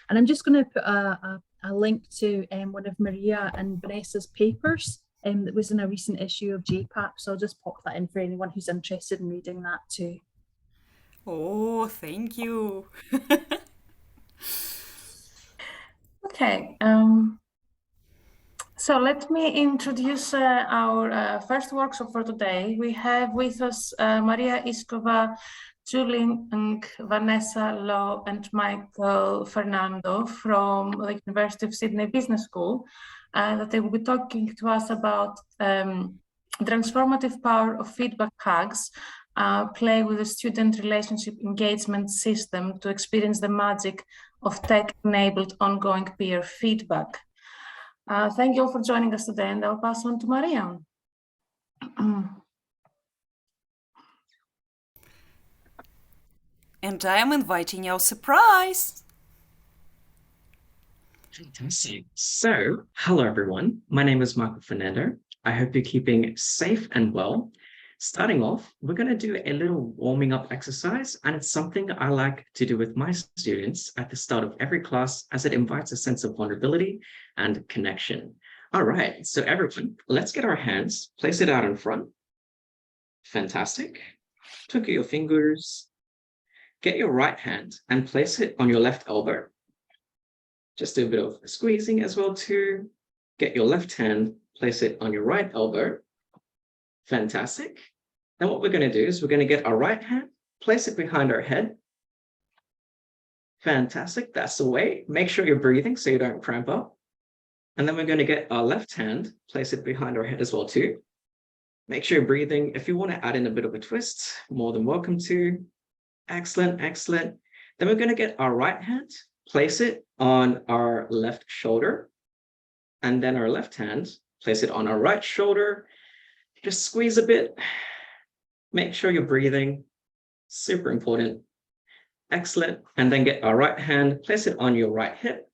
And I'm just going to put a link to one of Maria and Vanessa's papers that was in a recent issue of JPAP. So I'll just pop that in for anyone who's interested in reading that too. Oh, thank you. Okay. So let me introduce our first workshop for today. We have with us Maria Ishkova, Julie Ng, Vanessa Loh, and Michael Fernando from the University of Sydney Business School, that they will be talking to us about transformative power of feedback hugs, play with the student relationship engagement system to experience the magic of tech-enabled ongoing peer feedback. Thank you all for joining us today, and I'll pass on to Maria. And I am inviting your surprise. Fantastic. So, hello everyone. My name is Michael Fernando. I hope you're keeping safe and well. Starting off, we're going to do a little warming up exercise, and it's something I like to do with my students at the start of every class, as it invites a sense of vulnerability and connection. All right, so everyone, let's get our hands, place it out in front. Fantastic. Twinkle your fingers. Get your right hand and place it on your left elbow. Just do a bit of squeezing as well too. Get your left hand, place it on your right elbow. Fantastic. Then what we're going to do is we're going to get our right hand, place it behind our head. Fantastic. That's the way. Make sure you're breathing so you don't cramp up. And then we're going to get our left hand, place it behind our head as well too. Make sure you're breathing. If you want to add in a bit of a twist, more than welcome to. Excellent, excellent. Then we're going to get our right hand, place it on our left shoulder, and then our left hand, place it on our right shoulder. Just squeeze a bit. Make sure you're breathing. Super important. Excellent. And then get our right hand, place it on your right hip.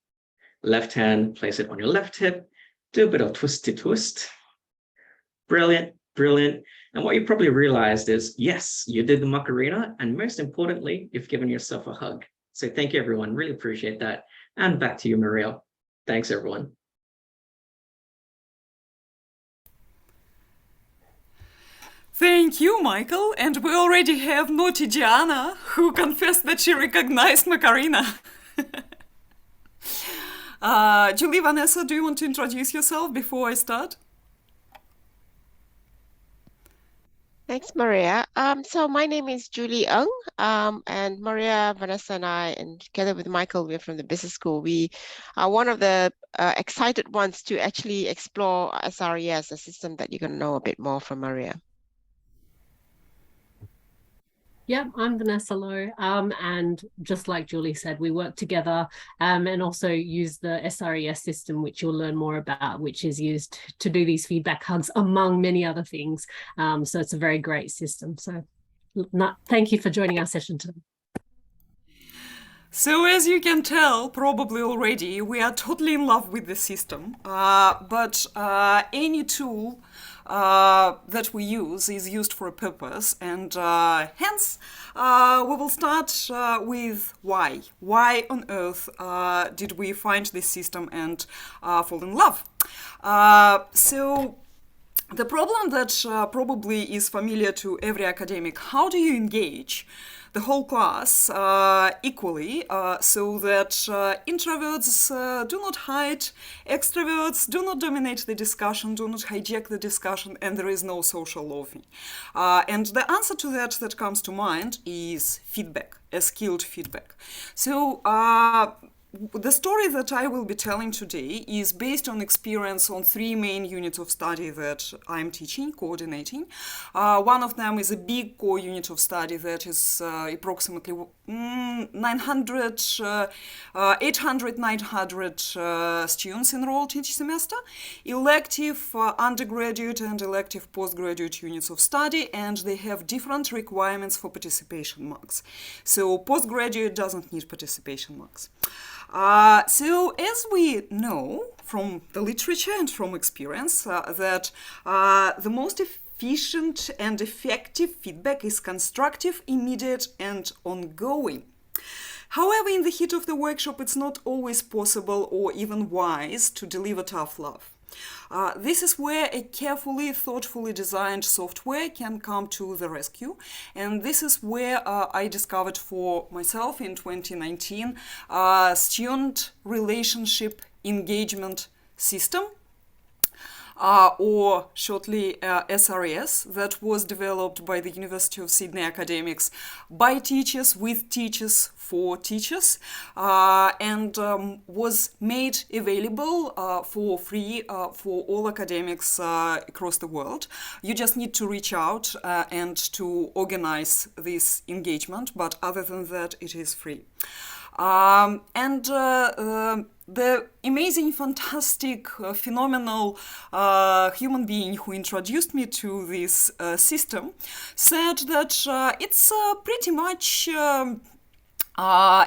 Left hand, place it on your left hip. Do a bit of twisty twist. Brilliant, brilliant. And what you probably realized is, yes, you did the Macarena, and most importantly, you've given yourself a hug. So thank you, everyone. Really appreciate that. And back to you, Maria. Thanks, everyone. Thank you, Michael. And we already have naughty Diana, who confessed that she recognized Macarena. Julie, Vanessa, do you want to introduce yourself before I start? Thanks, Maria. So my name is Julie Ng, and Maria, Vanessa, and I, and together with Michael, we're from the business school. We are one of the excited ones to actually explore SRES, a system that you're going to know a bit more from Maria. Yeah, I'm Vanessa Loh, and just like Julie said, we work together and also use the SRES system, which you'll learn more about, which is used to do these feedback hugs, among many other things. So it's a very great system. So thank you for joining our session today. So as you can tell, probably already, we are totally in love with the system, but any tool that we use is used for a purpose, and hence we will start with why. Why on earth did we find this system and fall in love? So the problem that probably is familiar to every academic: how do you engage the whole class equally, so that introverts do not hide, extroverts do not dominate the discussion, do not hijack the discussion, and there is no social loafing. And the answer to that comes to mind is feedback, a skilled feedback. So the story that I will be telling today is based on experience on three main units of study that I'm teaching, coordinating. One of them is a big core unit of study that is approximately 800, 900 students enrolled each semester, elective undergraduate and elective postgraduate units of study, and they have different requirements for participation marks. So postgraduate doesn't need participation marks. So as we know from the literature and from experience, that the most efficient and effective feedback is constructive, immediate, and ongoing. However, in the heat of the workshop, it's not always possible or even wise to deliver tough love. This is where a carefully, thoughtfully designed software can come to the rescue. And this is where I discovered for myself in 2019 student relationship engagement system, or shortly SRES, that was developed by the University of Sydney academics by teachers, with teachers, for teachers, and was made available for free for all academics across the world. You just need to reach out and to organize this engagement, but other than that, it is free. The amazing, fantastic, phenomenal human being who introduced me to this system said that it's pretty much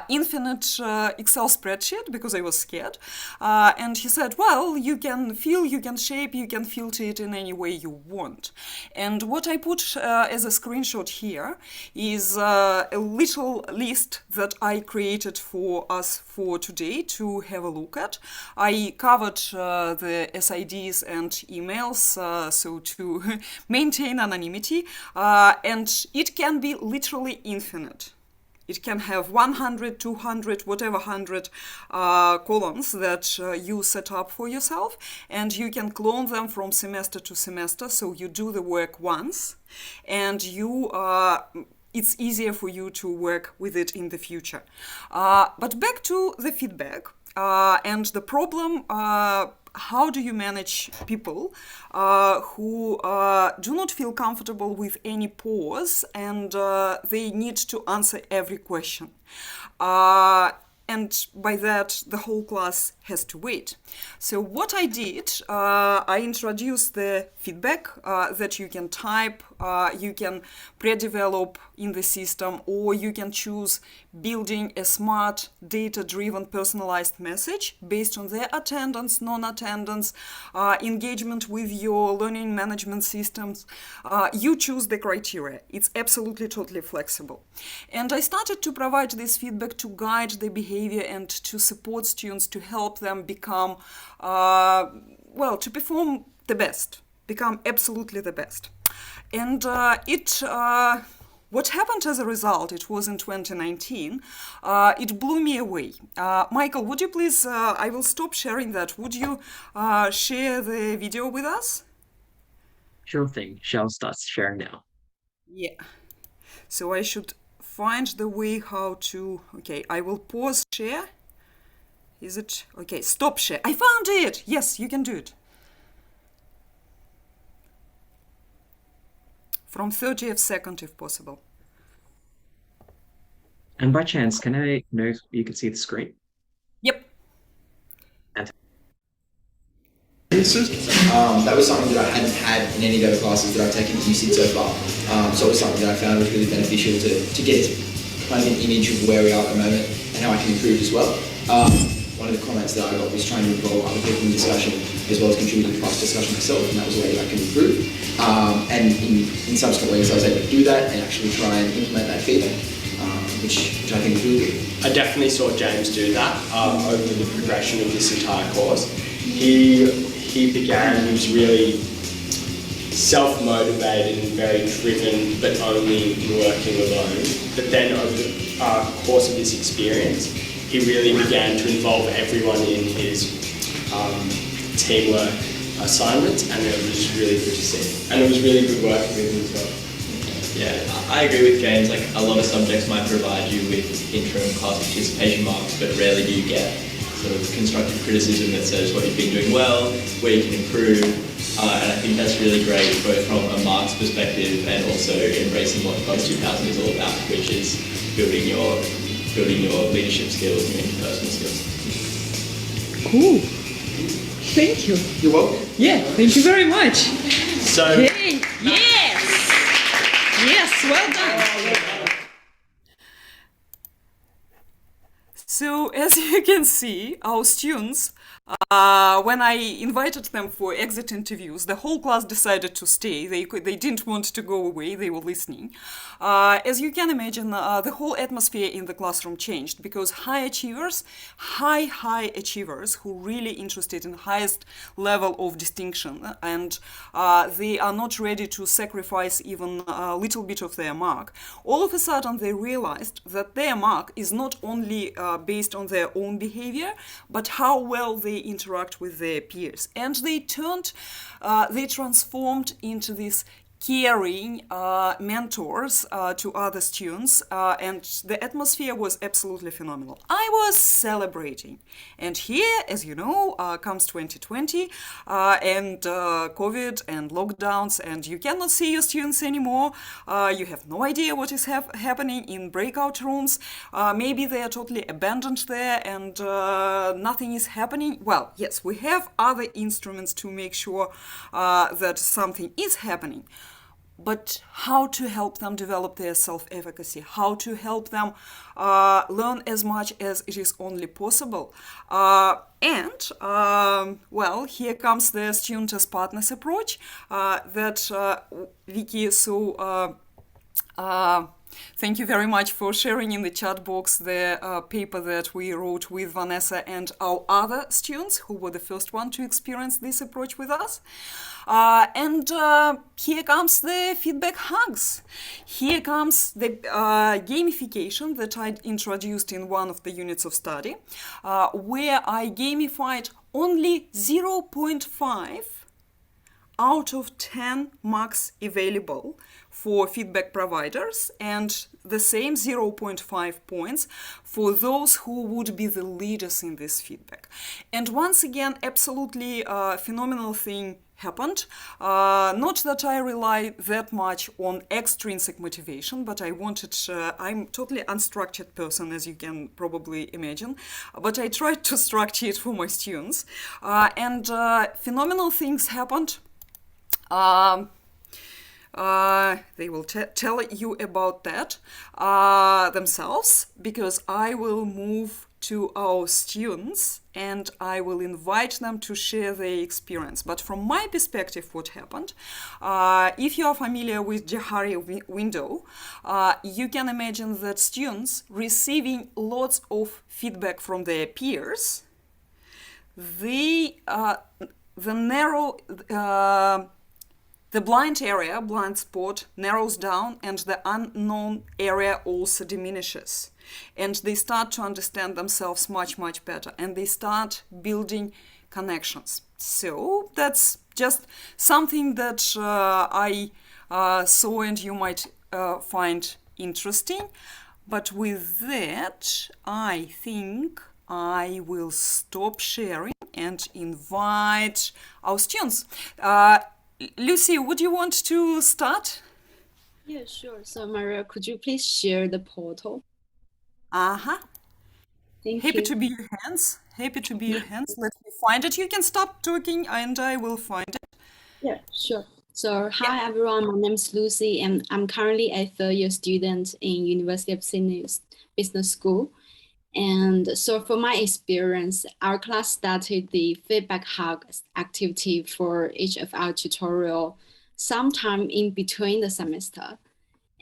infinite Excel spreadsheet, because I was scared. And he said, well, you can fill, you can shape, you can filter it in any way you want. And what I put as a screenshot here is a little list that I created for us for today to have a look at. I covered the SIDs and emails, so to maintain anonymity, and it can be literally infinite. It can have 100, 200, whatever 100 columns that you set up for yourself, and you can clone them from semester to semester. So you do the work once, and it's easier for you to work with it in the future. But back to the feedback and the problem. How do you manage people who do not feel comfortable with any pause, and they need to answer every question? And by that, the whole class has to wait. So what I did, I introduced the feedback that you can type, you can pre-develop in the system, or you can choose building a smart, data-driven, personalized message based on their attendance, non-attendance, engagement with your learning management systems. You choose the criteria. It's absolutely, totally flexible. And I started to provide this feedback to guide the behavior and to support students, to help them become, to perform the best, become absolutely the best. And what happened as a result, it was in 2019, it blew me away. Michael, would you please, I will stop sharing that. Would you share the video with us? Sure thing. Shall start sharing now. Yeah. So I should find the way how to, okay, I will pause share. Is it, okay, stop share. I found it. Yes, you can do it. From 30th second, if possible. And by chance, can I know if you can see the screen? Yep. That was something that I hadn't had in any of the other classes that I've taken at UCID so far. So it was something that I found was really beneficial to get kind of an image of where we are at the moment and how I can improve as well. One of the comments that I got was trying to involve other people in discussion as well as contribute to the class discussion myself, and that was a way that I can improve. And in subsequent weeks I was able to do that and actually try and implement that feedback, which I think is really good. I definitely saw James do that over the progression of this entire course. He was really self-motivated and very driven, but only working alone. But then over the course of this experience, he really began to involve everyone in his teamwork assignments, and it was really good to see. And it was really good working with him as well. Yeah, I agree with James. Like, a lot of subjects might provide you with interim class participation marks, but rarely do you get sort of constructive criticism that says what you've been doing well, where you can improve, and I think that's really great, both from a marks perspective and also embracing what Class 2000 is all about, which is building your leadership skills and your interpersonal skills. Cool. Thank you. You're welcome. Yeah, thank you very much. So, hey, yes! Yes, well done. So as you can see, our students When I invited them for exit interviews, the whole class decided to stay. They didn't want to go away. They were listening. As you can imagine, the whole atmosphere in the classroom changed because high achievers who really interested in highest level of distinction, and they are not ready to sacrifice even a little bit of their mark. All of a sudden, they realized that their mark is not only based on their own behavior, but how well they interact with their peers. And they transformed into this caring mentors to other students, and the atmosphere was absolutely phenomenal. I was celebrating. And here, as you know, comes 2020 and COVID and lockdowns, and you cannot see your students anymore. You have no idea what is happening in breakout rooms. Maybe they are totally abandoned there and nothing is happening. Well, yes, we have other instruments to make sure that something is happening. But how to help them develop their self-efficacy, how to help them learn as much as it is only possible. Well, here comes the student as partners approach that Vicky so thank you very much for sharing in the chat box the paper that we wrote with Vanessa and our other students who were the first one to experience this approach with us. Here comes the feedback hugs. Here comes the gamification that I introduced in one of the units of study, where I gamified only 0.5 out of 10 marks available for feedback providers, and the same 0.5 points for those who would be the leaders in this feedback. And once again, absolutely phenomenal thing happened. Not that I rely that much on extrinsic motivation, but I'm totally unstructured person, as you can probably imagine, but I tried to structure it for my students. And phenomenal things happened. They will tell you about that themselves, because I will move to our students and I will invite them to share their experience. But from my perspective, what happened, if you are familiar with Johari window, you can imagine that students receiving lots of feedback from their peers, the blind spot narrows down and the unknown area also diminishes. And they start to understand themselves much, much better. And they start building connections. So that's just something that I saw and you might find interesting. But with that, I think I will stop sharing and invite our students. Lucy, would you want to start? Yeah, sure. So Maria, could you please share the portal? Thank Happy you. to be your hands. Happy to be your hands. Let me find it. You can stop talking and I will find it. Yeah, sure. So hi everyone, my name is Lucy and I'm currently a third-year student in University of Sydney Business School. And so for my experience, our class started the feedback hug activity for each of our tutorial sometime in between the semester.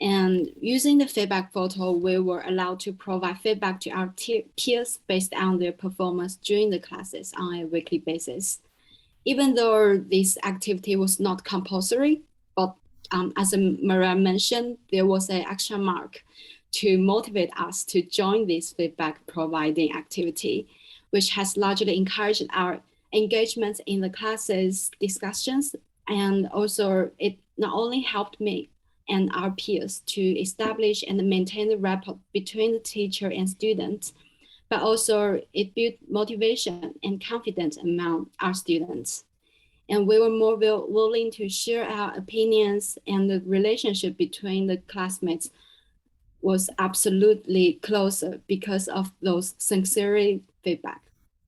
And using the feedback portal, we were allowed to provide feedback to our peers based on their performance during the classes on a weekly basis. Even though this activity was not compulsory, but as Maria mentioned, there was an extra mark to motivate us to join this feedback providing activity, which has largely encouraged our engagement in the classes discussions. And also it not only helped me and our peers to establish and maintain the rapport between the teacher and students, but also it built motivation and confidence among our students. And we were more willing to share our opinions, and the relationship between the classmates was absolutely closer because of those sincere feedback.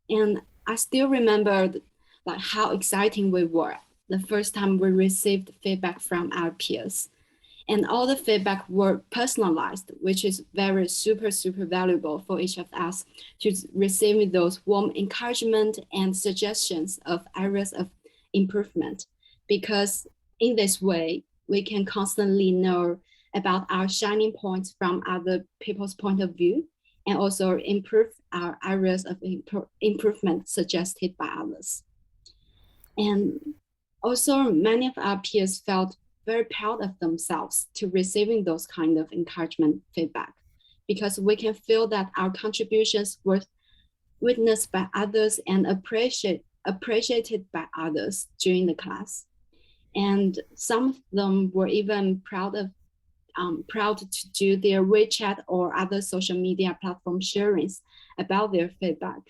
And I still remember like how exciting we were the first time we received feedback from our peers. And all the feedback were personalized, which is very super valuable for each of us to receive those warm encouragement and suggestions of areas of improvement. Because in this way, we can constantly know about our shining points from other people's point of view, and also improve our areas of improvement suggested by others. And also many of our peers felt very proud of themselves to receiving those kind of encouragement feedback, because we can feel that our contributions were witnessed by others and appreciated by others during the class. And some of them were even proud to do their WeChat or other social media platform sharings about their feedback.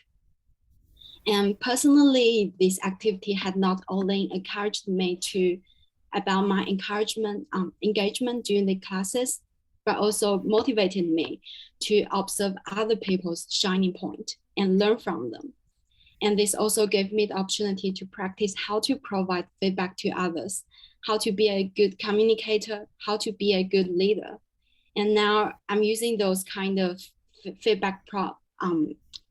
And personally, this activity had not only encouraged me about my engagement during the classes, but also motivated me to observe other people's shining point and learn from them. And this also gave me the opportunity to practice how to provide feedback to others, how to be a good communicator, how to be a good leader. And now I'm using those kind of feedback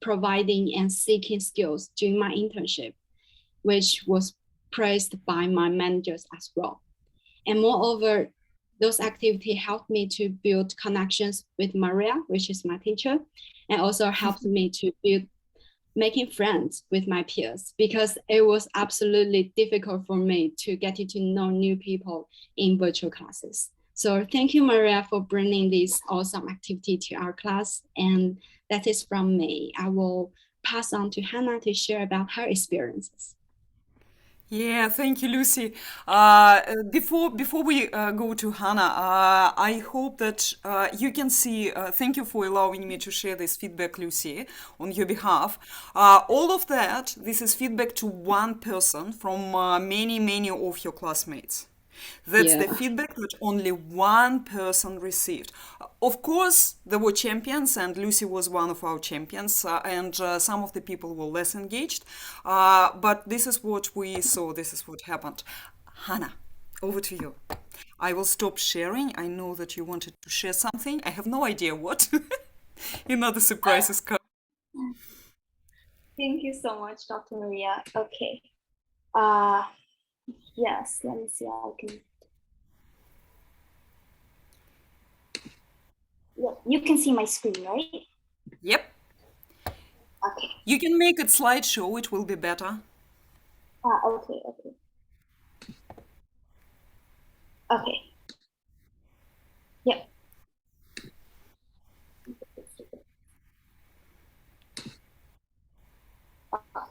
providing and seeking skills during my internship, which was praised by my managers as well. And moreover, those activities helped me to build connections with Maria, which is my teacher, and also helped me to build making friends with my peers, because it was absolutely difficult for me to get to know new people in virtual classes. So thank you, Maria, for bringing this awesome activity to our class. And that is from me. I will pass on to Hannah to share about her experiences. Yeah, thank you, Lucy. Before we go to Hannah, I hope that you can see, thank you for allowing me to share this feedback, Lucy, on your behalf. All of that, this is feedback to one person from many of your classmates. That's the feedback that only one person received. Of course, there were champions, and Lucy was one of our champions, and some of the people were less engaged. But this is what we saw, this is what happened. Hannah, over to you. I will stop sharing. I know that you wanted to share something. I have no idea what. The surprises come. Thank you so much, Dr. Maria. Okay. Yes, let me see how I can. Yeah, you can see my screen, right? Yep. Okay. You can make it slideshow, it will be better. Okay. Okay. Yep.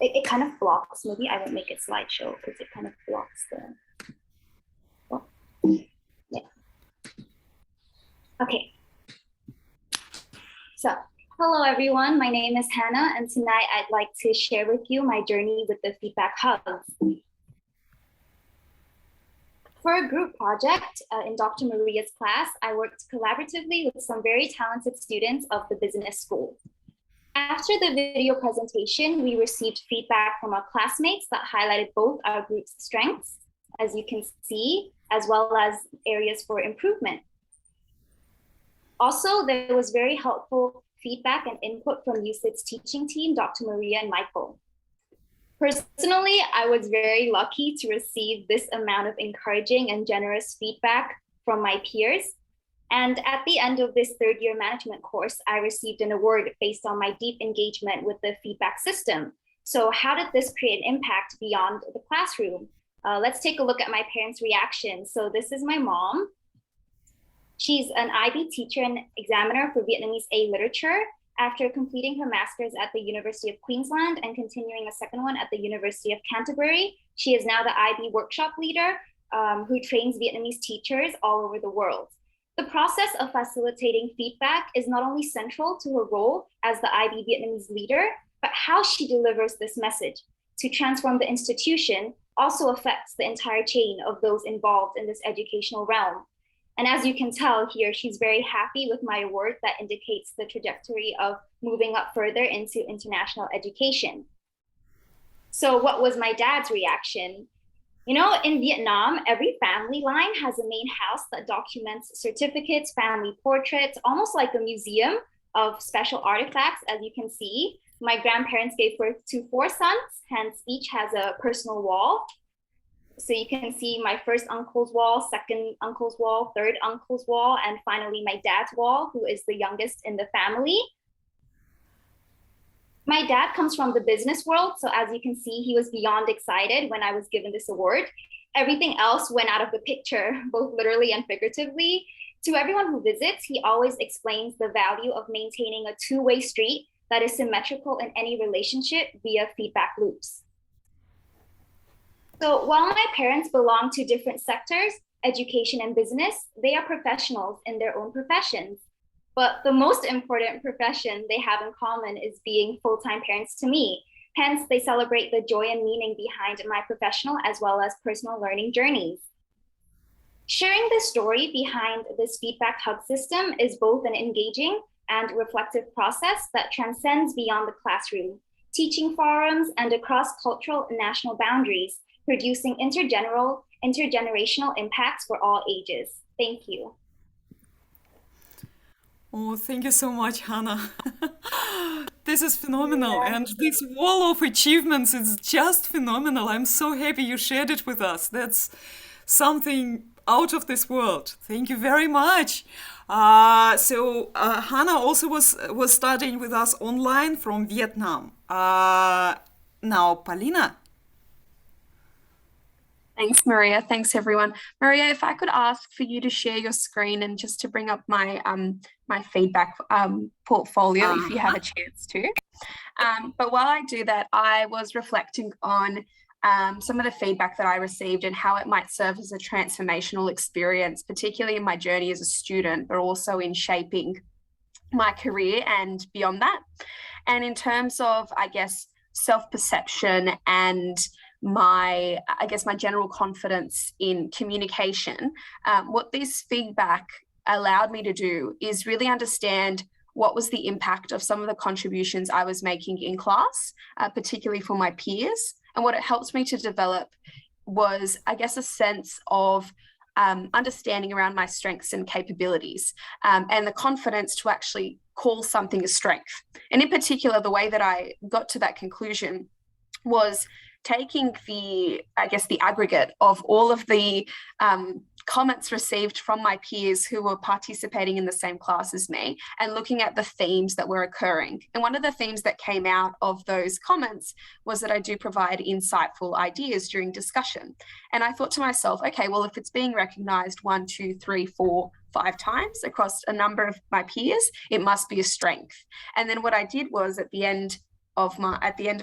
It kind of blocks. Maybe I won't make it slideshow because it kind of blocks the. Oh. Yeah. Okay. So, hello everyone. My name is Hannah, and tonight I'd like to share with you my journey with the Feedback Hub. For a group project in Dr. Maria's class, I worked collaboratively with some very talented students of the business school. After the video presentation, we received feedback from our classmates that highlighted both our group's strengths, as you can see, as well as areas for improvement. Also, there was very helpful feedback and input from UCIT's teaching team, Dr. Maria and Michael. Personally, I was very lucky to receive this amount of encouraging and generous feedback from my peers. And at the end of this third-year management course, I received an award based on my deep engagement with the feedback system. So how did this create an impact beyond the classroom? Let's take a look at my parents' reaction. So this is my mom. She's an IB teacher and examiner for Vietnamese A literature. After completing her master's at the University of Queensland and continuing a second one at the University of Canterbury, she is now the IB workshop leader who trains Vietnamese teachers all over the world. The process of facilitating feedback is not only central to her role as the IB Vietnamese leader, but how she delivers this message to transform the institution also affects the entire chain of those involved in this educational realm. And as you can tell here, she's very happy with my award that indicates the trajectory of moving up further into international education. So what was my dad's reaction? You know, in Vietnam, every family line has a main house that documents certificates, family portraits, almost like a museum of special artifacts, as you can see. My grandparents gave birth to 4 sons, hence each has a personal wall. So you can see my first uncle's wall, second uncle's wall, third uncle's wall, and finally my dad's wall, who is the youngest in the family. My dad comes from the business world, so as you can see, he was beyond excited when I was given this award. Everything else went out of the picture, both literally and figuratively. To everyone who visits, he always explains the value of maintaining a two-way street that is symmetrical in any relationship via feedback loops. So while my parents belong to different sectors, education and business, they are professionals in their own professions. But the most important profession they have in common is being full-time parents to me. Hence, they celebrate the joy and meaning behind my professional as well as personal learning journeys. Sharing the story behind this feedback hub system is both an engaging and reflective process that transcends beyond the classroom, teaching forums and across cultural and national boundaries, producing intergenerational impacts for all ages. Thank you. Oh, thank you so much, Hannah. This is phenomenal. And this wall of achievements is just phenomenal. I'm so happy you shared it with us. That's something out of this world. Thank you very much. Hannah also was studying with us online from Vietnam. Now, Paulina. Thanks, Maria. Thanks, everyone. Maria, if I could ask for you to share your screen and just to bring up my my feedback portfolio, if you have a chance to. But while I do that, I was reflecting on some of the feedback that I received and how it might serve as a transformational experience, particularly in my journey as a student, but also in shaping my career and beyond that. And in terms of, I guess, self-perception and my general confidence in communication, what this feedback allowed me to do is really understand what was the impact of some of the contributions I was making in class, particularly for my peers. And what it helped me to develop was, I guess, a sense of understanding around my strengths and capabilities, and the confidence to actually call something a strength. And in particular, the way that I got to that conclusion was taking the aggregate of all of the comments received from my peers who were participating in the same class as me and looking at the themes that were occurring. And one of the themes that came out of those comments was that I do provide insightful ideas during discussion. And I thought to myself, okay, well, if it's being recognized 1, 2, 3, 4, 5 times across a number of my peers, it must be a strength. And then what I did was at the end of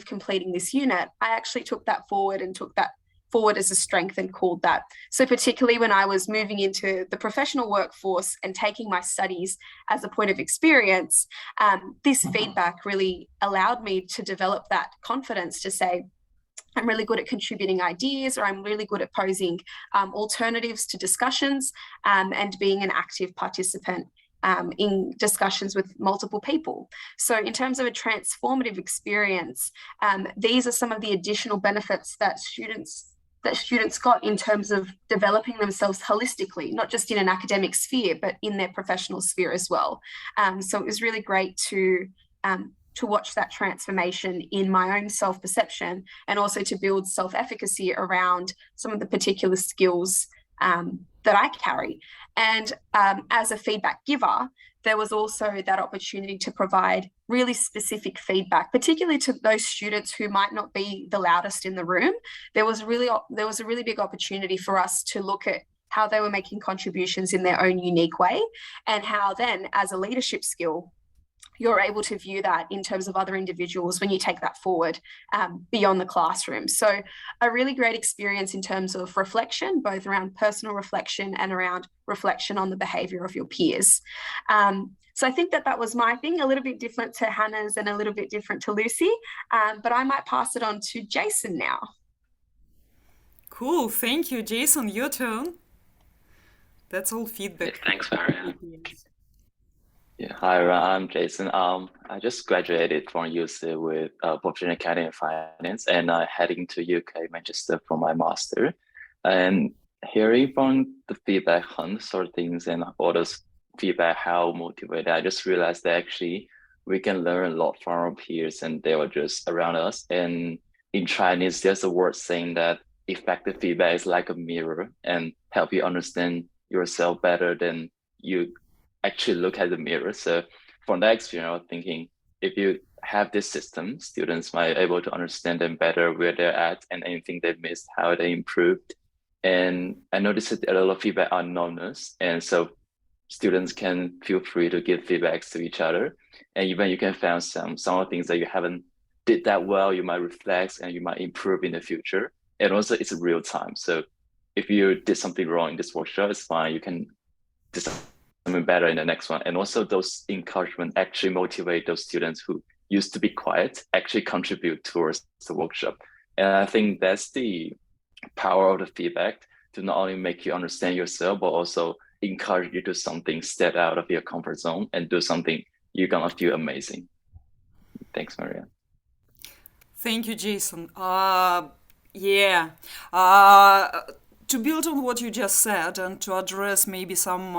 completing this unit, I actually took that forward as a strength and called that. So particularly when I was moving into the professional workforce and taking my studies as a point of experience, this feedback really allowed me to develop that confidence to say, I'm really good at contributing ideas, or I'm really good at posing alternatives to discussions, and being an active participant in discussions with multiple people. So in terms of a transformative experience, these are some of the additional benefits that students got in terms of developing themselves holistically, not just in an academic sphere, but in their professional sphere as well. So it was really great to watch that transformation in my own self-perception, and also to build self-efficacy around some of the particular skills that I carry. And as a feedback giver, there was also that opportunity to provide really specific feedback, particularly to those students who might not be the loudest in the room. There was a really big opportunity for us to look at how they were making contributions in their own unique way, and how then, as a leadership skill, you're able to view that in terms of other individuals when you take that forward beyond the classroom. So a really great experience in terms of reflection, both around personal reflection and around reflection on the behavior of your peers. So I think that was my thing, a little bit different to Hannah's and a little bit different to Lucy, but I might pass it on to Jason now. Cool, thank you. Jason, your turn. That's all feedback. Yeah, thanks, Maria. Yeah, hi, I'm Jason. I just graduated from UC with Professional Accounting and Finance, and heading to UK, Manchester for my master. And hearing from the feedback on sort of things and all those feedback, how motivated, I just realized that actually we can learn a lot from our peers and they were just around us. And in Chinese, there's a word saying that effective feedback is like a mirror and help you understand yourself better than you actually look at the mirror. So from that experience, I was thinking, if you have this system, students might be able to understand them better, where they're at and anything they missed, how they improved. And I noticed that a lot of feedback are anonymous. And so students can feel free to give feedbacks to each other. And even you can find some of the things that you haven't did that well, you might reflect and you might improve in the future. And also it's real time. So if you did something wrong in this workshop, it's fine. You can do something better in the next one. And also those encouragement actually motivate those students who used to be quiet, actually contribute towards the workshop. And I think that's the power of the feedback to not only make you understand yourself, but also encourage you to do something, step out of your comfort zone and do something you're gonna feel amazing. Thanks, Maria. Thank you, Jason. To build on what you just said and to address maybe some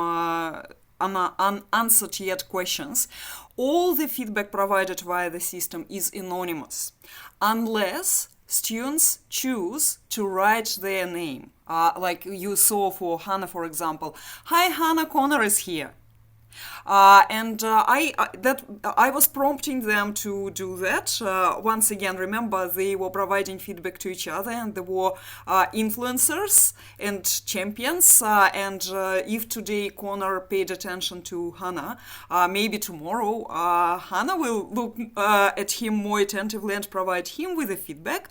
unanswered yet questions, all the feedback provided via the system is anonymous, unless students choose to write their name. Like you saw for Hannah, for example. Hi, Hannah, Connor is here. I was prompting them to do that. Once again, remember, they were providing feedback to each other and they were influencers and champions. If today Connor paid attention to Hannah, maybe tomorrow Hannah will look at him more attentively and provide him with the feedback.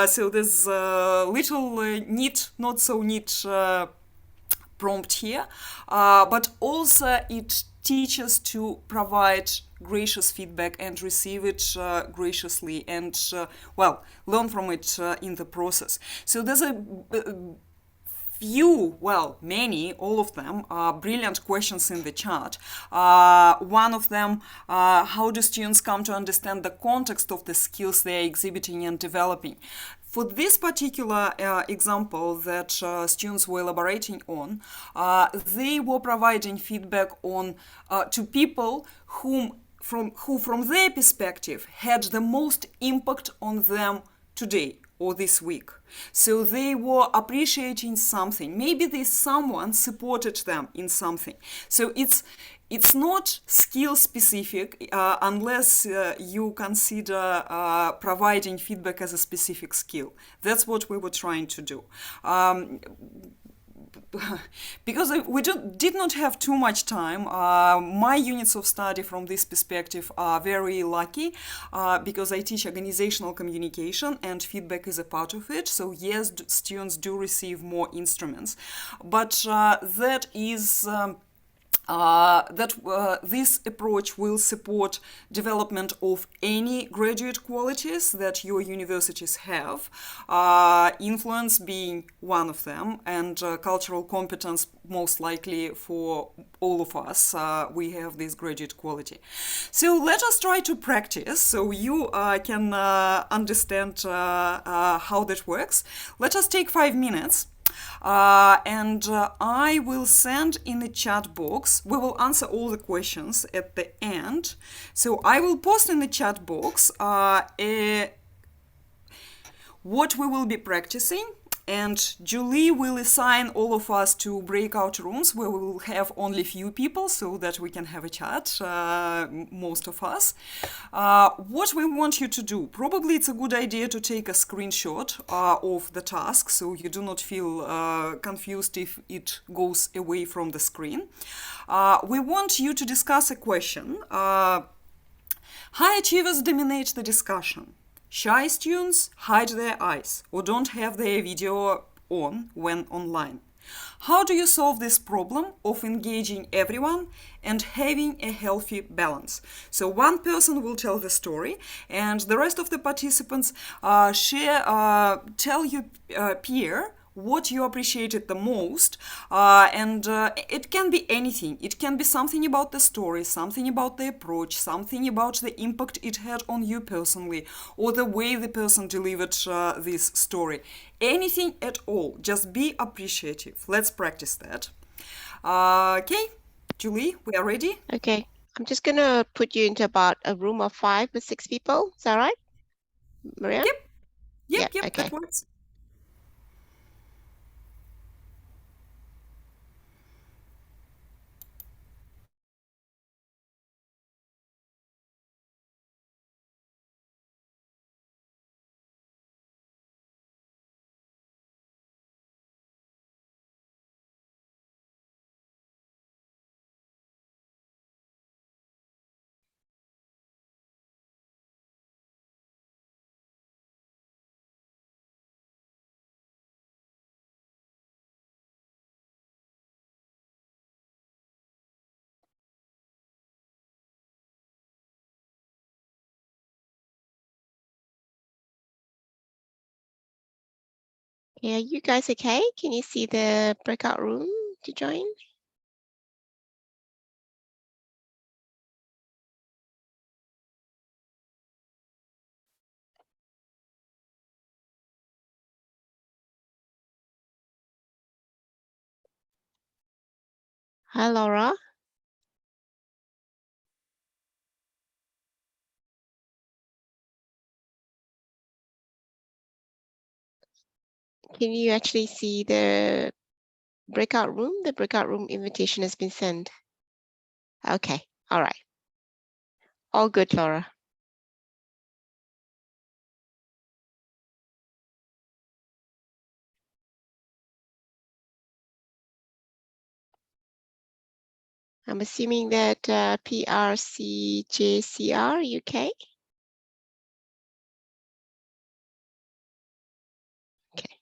So there's a little neat, not so neat prompt here, but also it teaches to provide gracious feedback and receive it graciously and, learn from it in the process. So there's a few, many, all of them, brilliant questions in the chat. One of them, how do students come to understand the context of the skills they are exhibiting and developing? For this particular example that students were elaborating on, they were providing feedback on to people who from their perspective had the most impact on them today or this week. So they were appreciating something. Maybe this someone supported them in something. So it's not skill specific unless you consider providing feedback as a specific skill. That's what we were trying to do. Because we did not have too much time, my units of study from this perspective are very lucky because I teach organizational communication and feedback is a part of it. So yes, students do receive more instruments, but that is this approach will support development of any graduate qualities that your universities have, influence being one of them, and cultural competence most likely for all of us. We have this graduate quality. So let us try to practice so you can understand how that works. Let us take 5 minutes. I will send in the chat box. We will answer all the questions at the end. So I will post in the chat box what we will be practicing. And Julie will assign all of us to breakout rooms where we will have only few people so that we can have a chat, most of us. What we want you to do, probably it's a good idea to take a screenshot of the task so you do not feel confused if it goes away from the screen. We want you to discuss a question. High achievers dominate the discussion. Shy students hide their eyes or don't have their video on when online. How do you solve this problem of engaging everyone and having a healthy balance? So one person will tell the story and the rest of the participants tell your peer what you appreciated the most. And it can be anything. It can be something about the story, something about the approach, something about the impact it had on you personally, or the way the person delivered this story. Anything at all. Just be appreciative. Let's practice that. Okay, Julie, we are ready? Okay. I'm just going to put you into about a room of 5 with 6 people. Is that right, Maria? Yep, okay. that works. Yeah, you guys okay? Can you see the breakout room to join? Hi, Laura. Can you actually see the breakout room? The breakout room invitation has been sent. Okay, all right. All good, Laura. I'm assuming that PRCJCR, UK? Okay.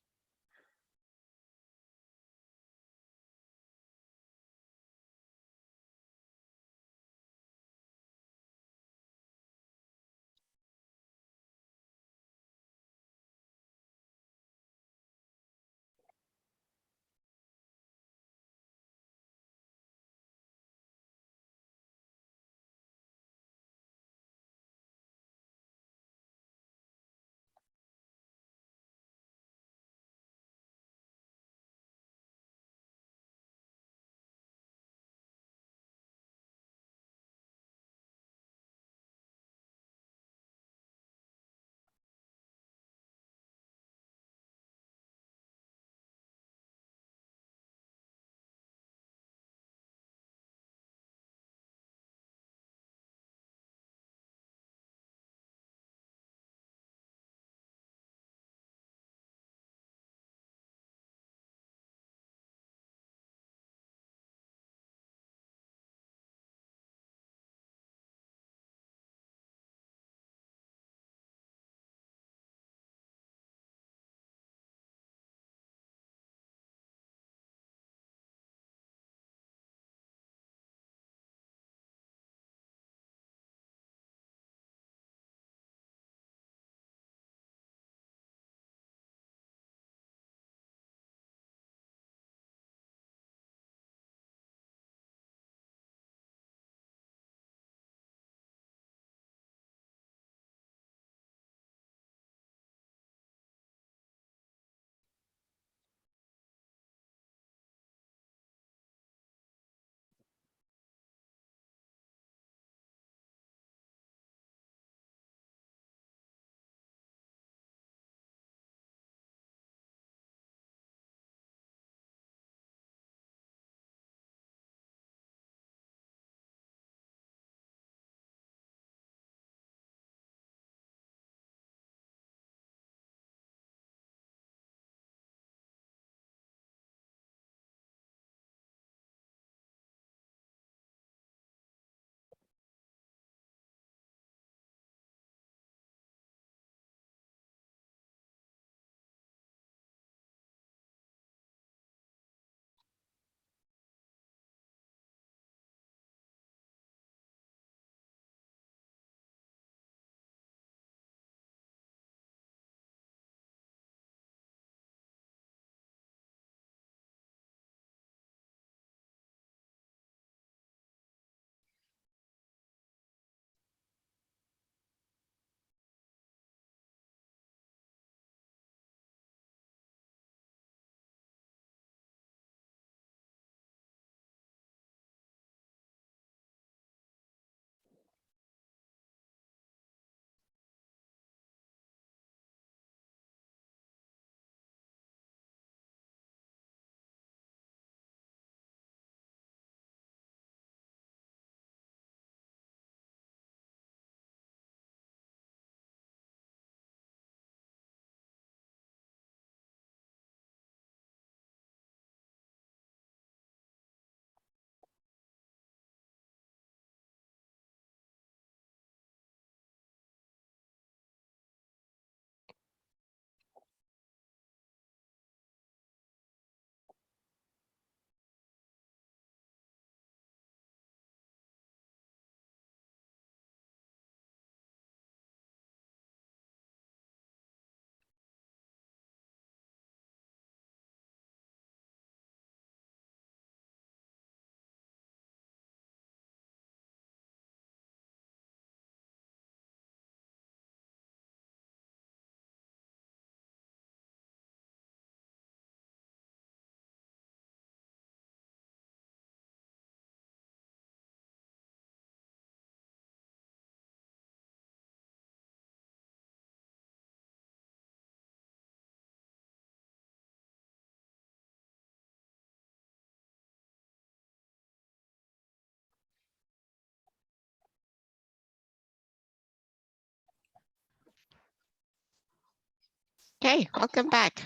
Okay, welcome back.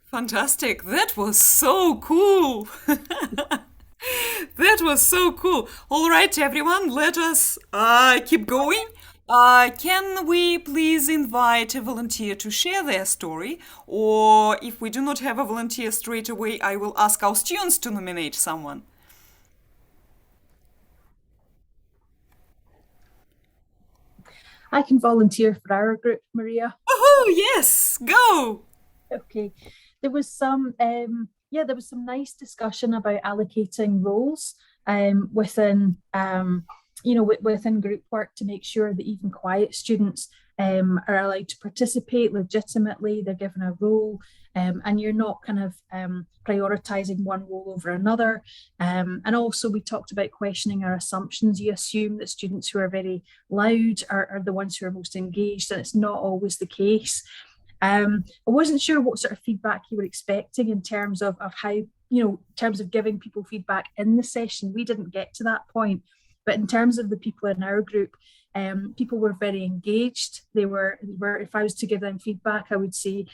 Fantastic. That was so cool. That was so cool. All right, everyone, let us keep going. Can we please invite a volunteer to share their story? Or if we do not have a volunteer straight away, I will ask our students to nominate someone. I can volunteer for our group, Maria. Oh, yes, go. Okay. There was some nice discussion about allocating roles within within group work to make sure that even quiet students are allowed to participate legitimately. They're given a role, and you're not kind of prioritizing one role over another. And also we talked about questioning our assumptions. You assume that students who are very loud are the ones who are most engaged, and it's not always the case. I wasn't sure what sort of feedback you were expecting in terms of how, in terms of giving people feedback in the session. We didn't get to that point, but in terms of the people in our group, people were very engaged. They were, if I was to give them feedback, I would say,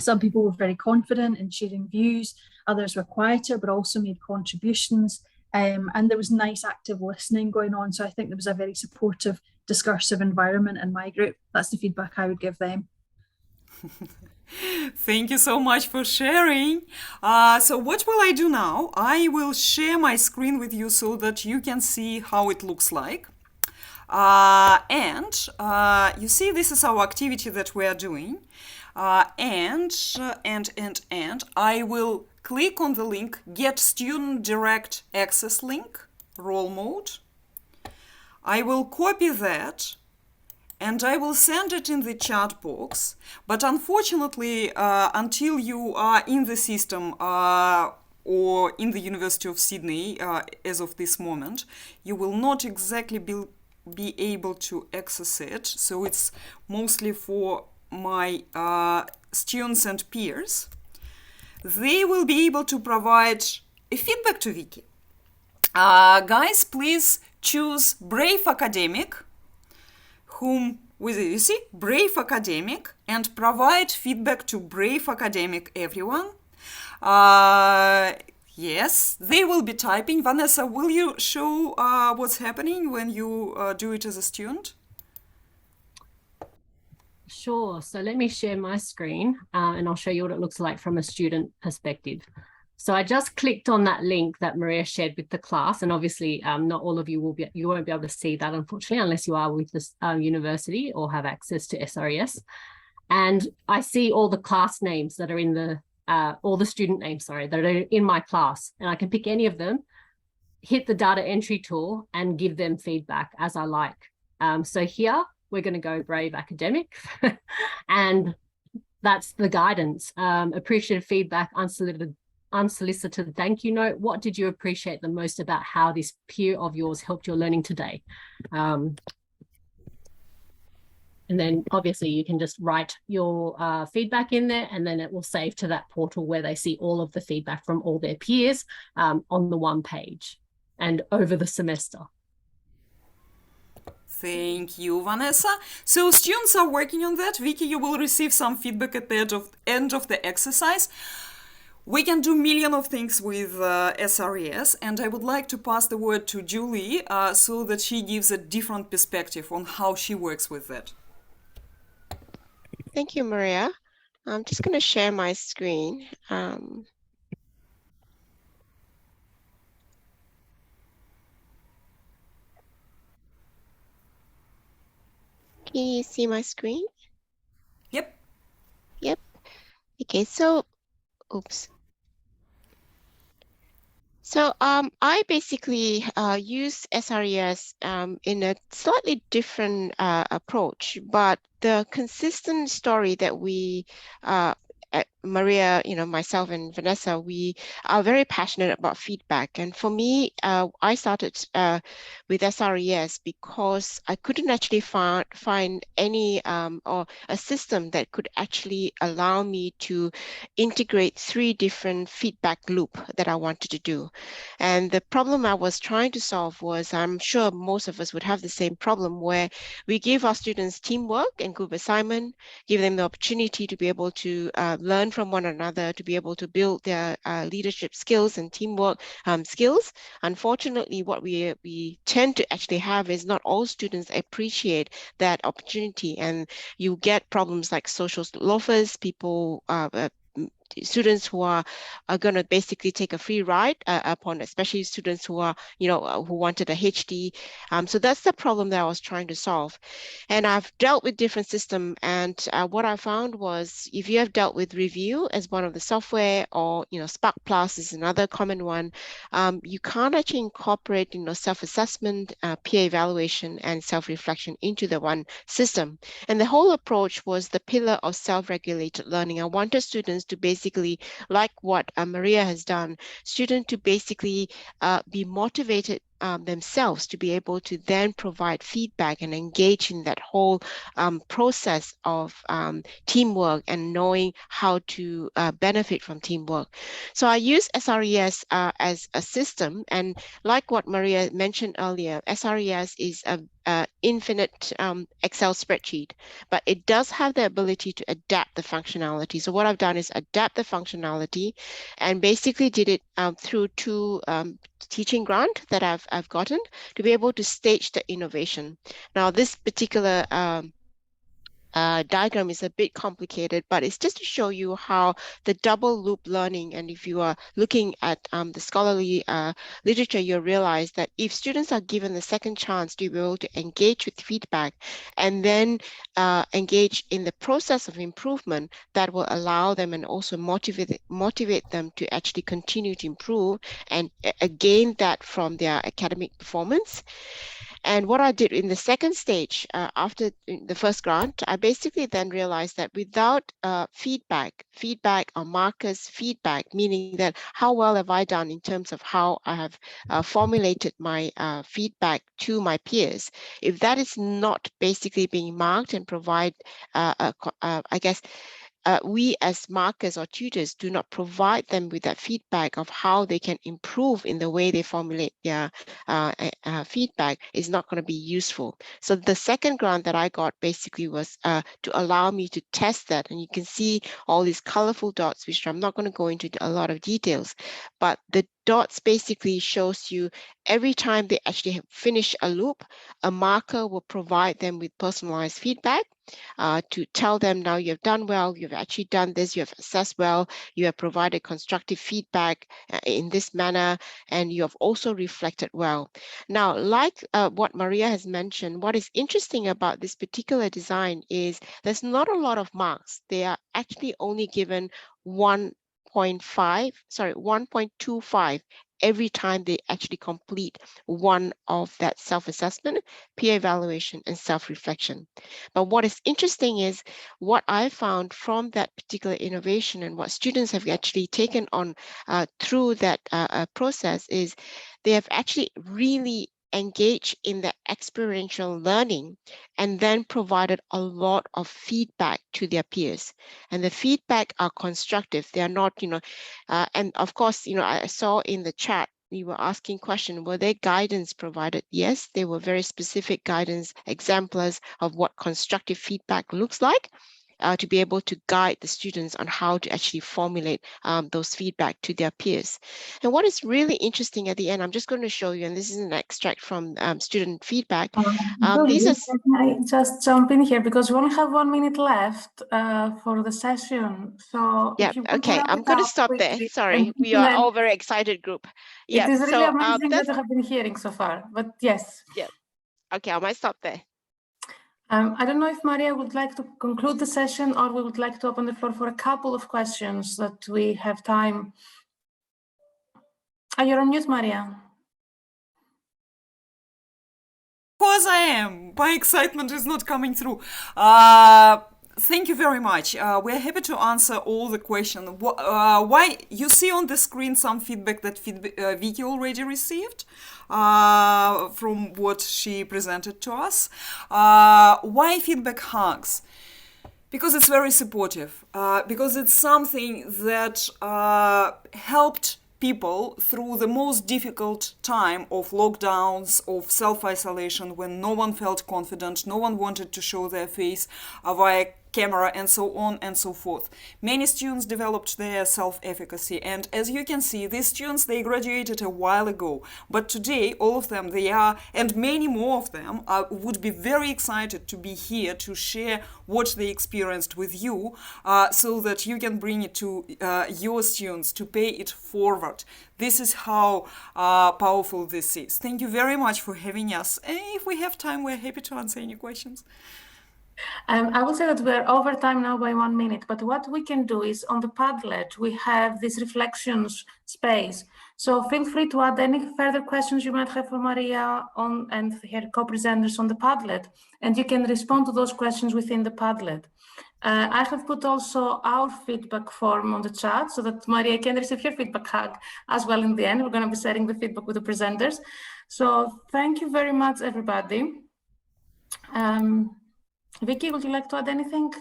some people were very confident in sharing views, others were quieter, but also made contributions. And there was nice active listening going on. So I think there was a very supportive, discursive environment in my group. That's the feedback I would give them. Thank you so much for sharing. So what will I do now? I will share my screen with you so that you can see how it looks like. And you see, this is our activity that we are doing. And I will click on the link, Get Student Direct Access link, role mode. I will copy that and I will send it in the chat box. But unfortunately, until you are in the system or in the University of Sydney as of this moment, you will not exactly be able to access it. So it's mostly for my students and peers. They will be able to provide a feedback to Vicky. Guys, please choose Brave Academic, you see, Brave Academic, and provide feedback to Brave Academic, everyone. Yes, they will be typing. Vanessa, will you show what's happening when you do it as a student? Sure. So let me share my screen and I'll show you what it looks like from a student perspective. So I just clicked on that link that Maria shared with the class, and obviously not all of you won't be able to see that, unfortunately, unless you are with this university or have access to SRES. And I see all the class names that are in the, all the student names, sorry, that are in my class, and I can pick any of them, hit the data entry tool and give them feedback as I like. So here we're going to go Brave Academic and that's the guidance. Appreciative feedback, unsolicited thank you note. What did you appreciate the most about how this peer of yours helped your learning today? And then obviously you can just write your feedback in there, and then it will save to that portal where they see all of the feedback from all their peers on the one page and over the semester. Thank you, Vanessa. So students are working on that. Vicky, you will receive some feedback at the end of the exercise. We can do a million of things with SRES, and I would like to pass the word to Julie so that she gives a different perspective on how she works with that. Thank you, Maria. I'm just going to share my screen. Can you see my screen? Yep. Yep. Okay, so, oops. So I basically use SRES in a slightly different approach, but the consistent story that we Maria, myself and Vanessa, we are very passionate about feedback. And for me, I started with SRES because I couldn't actually find any or a system that could actually allow me to integrate 3 different feedback loop that I wanted to do. And the problem I was trying to solve was, I'm sure most of us would have the same problem, where we give our students teamwork and group assignment, give them the opportunity to be able to learn from one another, to be able to build their leadership skills and teamwork skills. Unfortunately, what we tend to actually have is not all students appreciate that opportunity, and you get problems like social loafers, people students who are going to basically take a free ride upon, especially students who are, who wanted a HD. So that's the problem that I was trying to solve. And I've dealt with different systems, and what I found was, if you have dealt with review as one of the software, or, Spark Plus is another common one, you can't actually incorporate, self-assessment, peer evaluation, and self-reflection into the one system. And the whole approach was the pillar of self-regulated learning. I wanted students to basically, like what Maria has done, students to basically be motivated themselves to be able to then provide feedback and engage in that whole process of teamwork and knowing how to benefit from teamwork. So I use SRES as a system, and like what Maria mentioned earlier, SRES is a infinite Excel spreadsheet, but it does have the ability to adapt the functionality. So what I've done is adapt the functionality, and basically did it through 2 teaching grant that I've gotten to be able to stage the innovation. Now, this particular diagram is a bit complicated, but it's just to show you how the double loop learning, and if you are looking at the scholarly literature, you'll realize that if students are given the second chance to be able to engage with feedback and then engage in the process of improvement, that will allow them and also motivate them to actually continue to improve and gain that from their academic performance. And what I did in the second stage, after the first grant, I basically then realized that without feedback or markers feedback, meaning that how well have I done in terms of how I have formulated my feedback to my peers, if that is not basically being marked and provide, I guess, we as markers or tutors do not provide them with that feedback of how they can improve in the way they formulate their feedback, is not going to be useful. So the second grant that I got basically was to allow me to test that. And you can see all these colorful dots, which I'm not going to go into a lot of details, but the dots basically shows you every time they actually finish a loop, a marker will provide them with personalized feedback to tell them, now you've done well, you've actually done this, you have assessed well, you have provided constructive feedback in this manner, and you have also reflected well. Now, like what Maria has mentioned, what is interesting about this particular design is there's not a lot of marks. They are actually only given 1.25 every time they actually complete one of that self-assessment, peer evaluation, and self-reflection. But what is interesting is what I found from that particular innovation and what students have actually taken on through that process is they have actually really engaged in the experiential learning and then provided a lot of feedback to their peers. And the feedback are constructive. They are not, and of course, I saw in the chat, you were asking question, were there guidance provided? Yes, there were very specific guidance exemplars of what constructive feedback looks like. To be able to guide the students on how to actually formulate those feedback to their peers. And what is really interesting at the end, I'm just going to show you, and this is an extract from student feedback. Can I just jump in here, because we only have 1 minute left for the session. So yeah, okay, I'm going to stop there. Sorry, we are all very excited group. Yeah, it is really amazing what I have been hearing so far, but yes. Yeah, okay, I might stop there. I don't know if Maria would like to conclude the session, or we would like to open the floor for a couple of questions that we have time. You're on mute, Maria. Of course I am. My excitement is not coming through. Thank you very much. We're happy to answer all the questions. Why you see on the screen some feedback that Vicky already received from what she presented to us. Why feedback hugs? Because it's very supportive. Because it's something that helped people through the most difficult time of lockdowns, of self-isolation, when no one felt confident, no one wanted to show their face via camera, and so on and so forth. Many students developed their self-efficacy, and as you can see, these students, they graduated a while ago, but today all of them, they are, and many more of them would be very excited to be here to share what they experienced with you, so that you can bring it to your students to pay it forward. This is how powerful this is. Thank you very much for having us. And if we have time, we're happy to answer any questions. I will say that we're over time now by 1 minute, but what we can do is on the Padlet, we have this reflections space. So feel free to add any further questions you might have for Maria and her co-presenters on the Padlet, and you can respond to those questions within the Padlet. I have put also our feedback form on the chat so that Maria can receive your feedback hug as well in the end. We're going to be sharing the feedback with the presenters. So thank you very much, everybody. Vicky, would you like to add anything?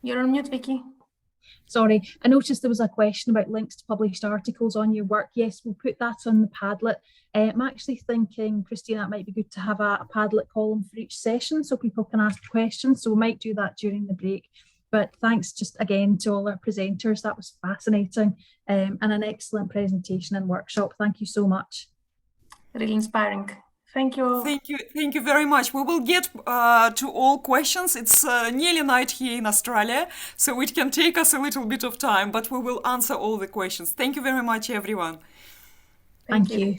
You're on mute, Vicky. Sorry, I noticed there was a question about links to published articles on your work. Yes, we'll put that on the Padlet. I'm actually thinking, Christina, it might be good to have a Padlet column for each session so people can ask questions. So we might do that during the break. But thanks just again to all our presenters. That was fascinating and an excellent presentation and workshop. Thank you so much. Really inspiring. Thank you. Thank you very much. We will get to all questions. It's nearly night here in Australia, so it can take us a little bit of time, but we will answer all the questions. Thank you very much, everyone. Thank you.